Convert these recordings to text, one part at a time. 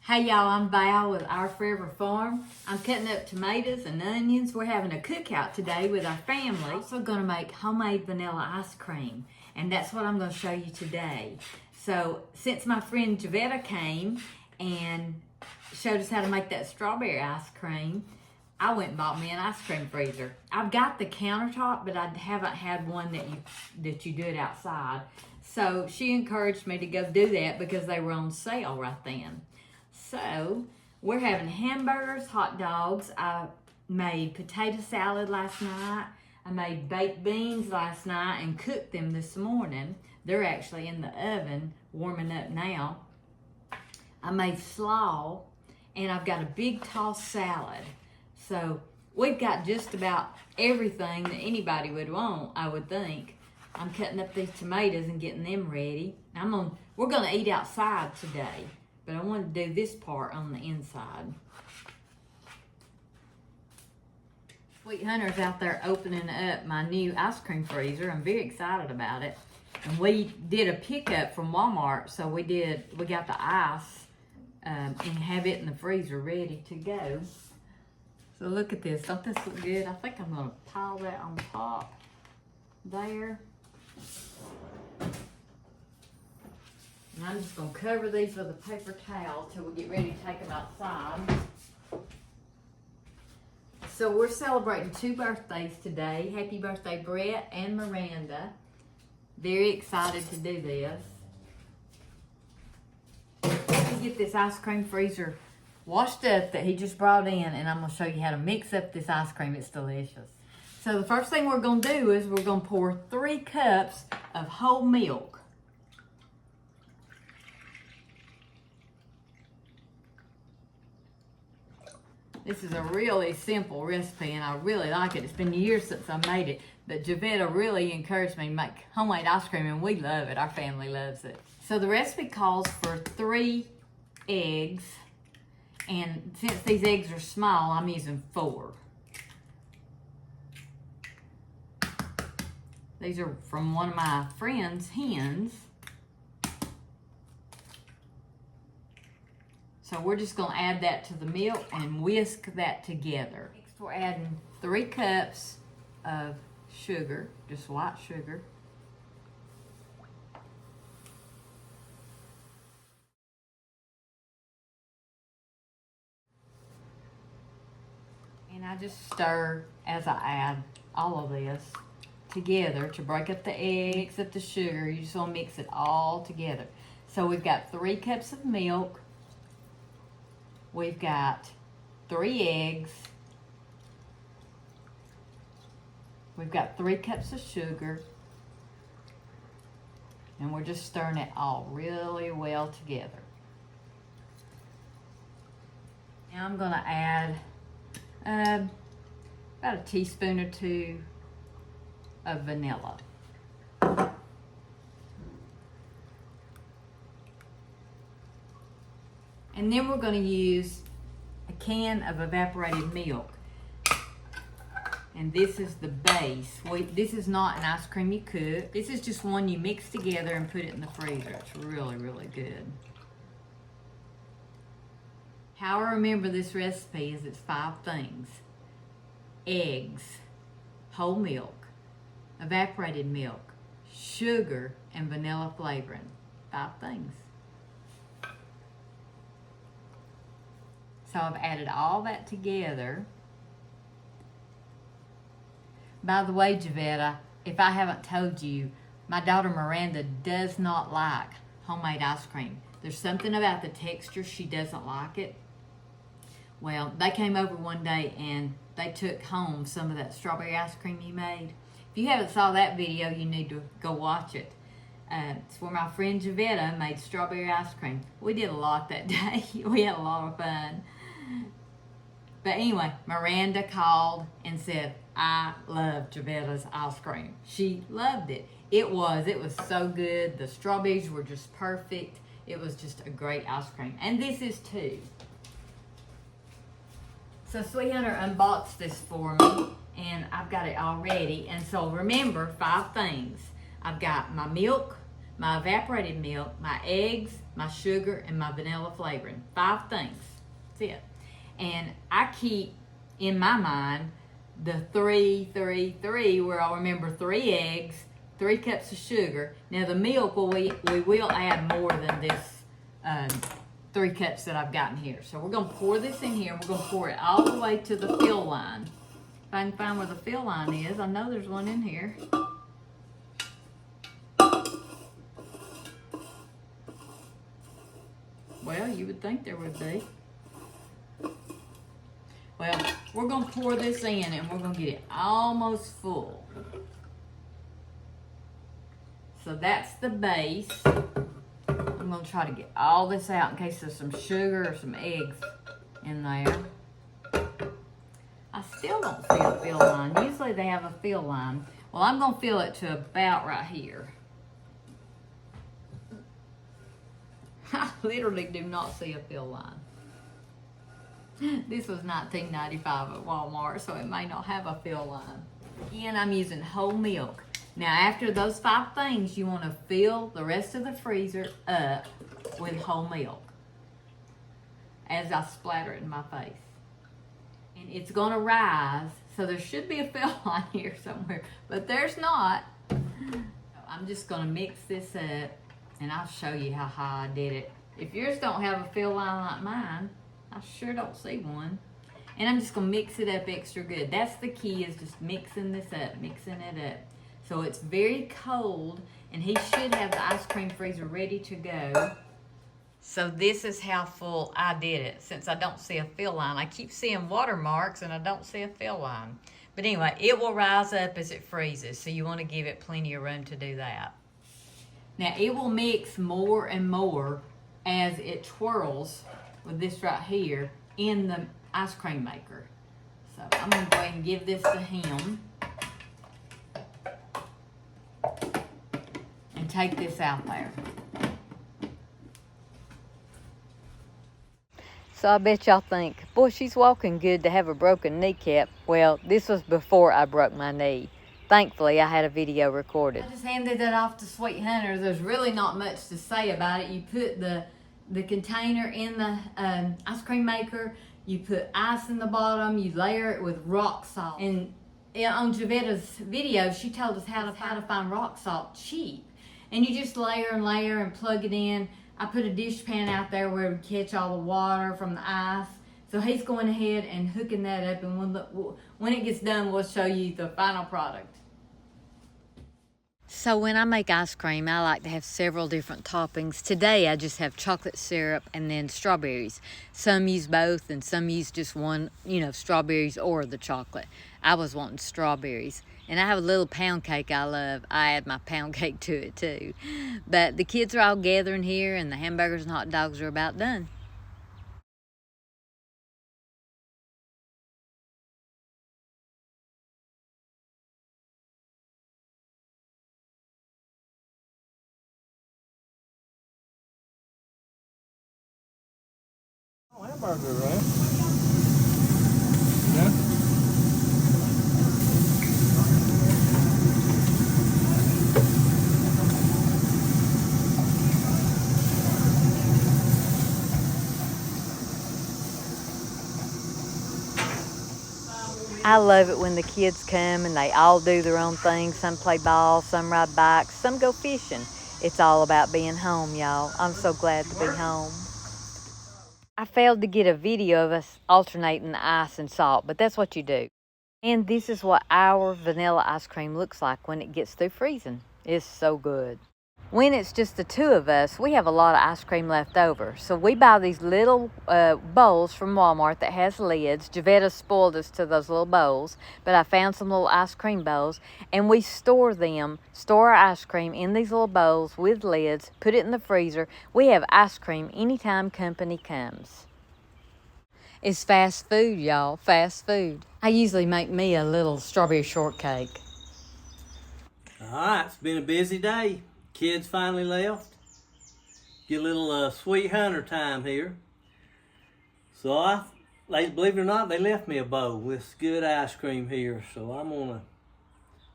Hey y'all, I'm Val with Our Forever Farm. I'm cutting up tomatoes and onions. We're having a cookout today with our family. Also gonna make homemade vanilla ice cream, and that's what I'm gonna show you today. So since my friend Javetta came and showed us how to make that strawberry ice cream, I went and bought me an ice cream freezer. I've got the countertop, but I haven't had one that you do it outside. So she encouraged me to go do that because they were on sale right then. So we're having hamburgers, hot dogs. I made potato salad last night. I made baked beans last night and cooked them this morning. They're actually in the oven warming up now. I made slaw, and I've got a big tossed salad. So we've got just about everything that anybody would want, I would think. I'm cutting up these tomatoes and getting them ready. We're gonna eat outside today, but I want to do this part on the inside. Sweet Hunter's out there opening up my new ice cream freezer. I'm very excited about it. And we did a pickup from Walmart, so we got the ice and have it in the freezer ready to go. So look at this, don't this look good? I think I'm gonna pile that on top there. And I'm just gonna cover these with a paper towel till we get ready to take them outside. So we're celebrating 2 birthdays today. Happy birthday, Brett and Miranda. Very excited to do this. Let me get this ice cream freezer washed up that he just brought in, and I'm gonna show you how to mix up this ice cream. It's delicious. So the first thing we're gonna do is we're gonna pour 3 cups of whole milk. This is a really simple recipe, and I really like it. It's been years since I made it, but Javetta really encouraged me to make homemade ice cream, and we love it. Our family loves it. So the recipe calls for 3 eggs, and since these eggs are small, I'm using 4. These are from one of my friend's hens. So we're just gonna add that to the milk and whisk that together. Next we're adding 3 cups of sugar, just white sugar. And I just stir as I add all of this together to break up the eggs, up the sugar. You just wanna mix it all together. So we've got 3 cups of milk. We've got 3 eggs. We've got 3 cups of sugar. And we're just stirring it all really well together. Now I'm gonna add about a teaspoon or 2 of vanilla. And then we're going to use a can of evaporated milk. And this is the base. This is not an ice cream you cook. This is just one you mix together and put it in the freezer. It's really, really good. How I remember this recipe is it's 5 things. Eggs, whole milk, evaporated milk, sugar, and vanilla flavoring. 5 things. So I've added all that together. By the way, Javetta, if I haven't told you, my daughter Miranda does not like homemade ice cream. There's something about the texture, she doesn't like it. Well, they came over one day and they took home some of that strawberry ice cream you made. If you haven't saw that video, you need to go watch it. It's where my friend Javetta made strawberry ice cream. We did a lot that day. We had a lot of fun. But anyway, Miranda called and said, I love Javetta's ice cream. She loved it. It was so good. The strawberries were just perfect. It was just a great ice cream. And this is too. So Sweet Hunter unboxed this for me, and I've got it all ready. And so remember, 5 things. I've got my milk, my evaporated milk, my eggs, my sugar, and my vanilla flavoring. 5 things. That's it. And I keep, in my mind, the 3, 3, 3, where I'll remember 3 eggs, 3 cups of sugar. Now the milk, we will add more than this 3 cups that I've gotten here. So we're gonna pour this in here. We're gonna pour it all the way to the fill line. If I can find where the fill line is, I know there's one in here. Well, you would think there would be. Well, we're gonna pour this in and we're gonna get it almost full. So that's the base. I'm gonna try to get all this out in case there's some sugar or some eggs in there. I still don't see a fill line. Usually they have a fill line. Well, I'm gonna fill it to about right here. I literally do not see a fill line. This was $19.95 at Walmart, so it may not have a fill line. Again, I'm using whole milk. Now, after those 5 things, you want to fill the rest of the freezer up with whole milk as I splatter it in my face. And it's going to rise, so there should be a fill line here somewhere, but there's not. I'm just going to mix this up, and I'll show you how high I did it. If yours don't have a fill line like mine, I sure don't see one. And I'm just going to mix it up extra good. That's the key, is just mixing this up, mixing it up. So it's very cold, and he should have the ice cream freezer ready to go. So this is how full I did it. Since I don't see a fill line, I keep seeing watermarks and I don't see a fill line. But anyway, it will rise up as it freezes, so you want to give it plenty of room to do that. Now it will mix more and more as it twirls with this right here in the ice cream maker. So I'm going to go ahead and give this to him. And take this out there. So I bet y'all think, boy, she's walking good to have a broken kneecap. Well, this was before I broke my knee. Thankfully, I had a video recorded. I just handed that off to Sweet Hunter. There's really not much to say about it. You put the container in the ice cream maker. You put ice in the bottom. You layer it with rock salt. And on Javetta's video, she told us how to find rock salt cheap. And you just layer and layer and plug it in. I put a dish pan out there where it would catch all the water from the ice. So he's going ahead and hooking that up, and when it gets done, we'll show you the final product. So when I make ice cream, I like to have several different toppings. Today I just have chocolate syrup and then strawberries. Some use both and some use just one, strawberries or the chocolate. I was wanting strawberries. And I have a little pound cake I love. I add my pound cake to it too. But the kids are all gathering here, and the hamburgers and hot dogs are about done. Oh, hamburger, right? Yeah. I love it when the kids come and they all do their own thing. Some play ball, some ride bikes, some go fishing. It's all about being home, y'all. I'm so glad to be home. I failed to get a video of us alternating the ice and salt, but that's what you do. And this is what our vanilla ice cream looks like when it gets through freezing. It's so good. When it's just the 2 of us, we have a lot of ice cream left over. So we buy these little bowls from Walmart that has lids. Javetta spoiled us to those little bowls, but I found some little ice cream bowls, and we store our ice cream in these little bowls with lids, put it in the freezer. We have ice cream anytime company comes. It's fast food, y'all, fast food. I usually make me a little strawberry shortcake. All right, it's been a busy day. Kids finally left. Get a little Sweet Hunter time here. So believe it or not, they left me a bowl with good ice cream here. So I'm gonna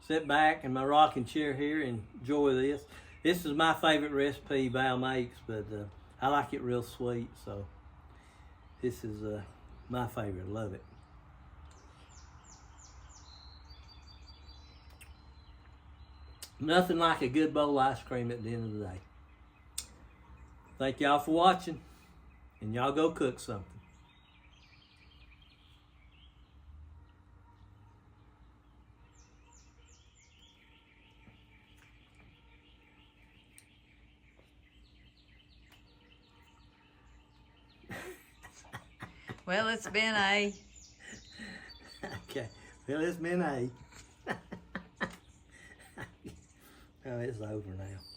sit back in my rocking chair here and enjoy this. This is my favorite recipe Val makes, but I like it real sweet, so this is my favorite. Love it. Nothing like a good bowl of ice cream at the end of the day. Thank y'all for watching, and y'all go cook something. Well, it's been a... Okay, well, it's been a... Oh, it's over now.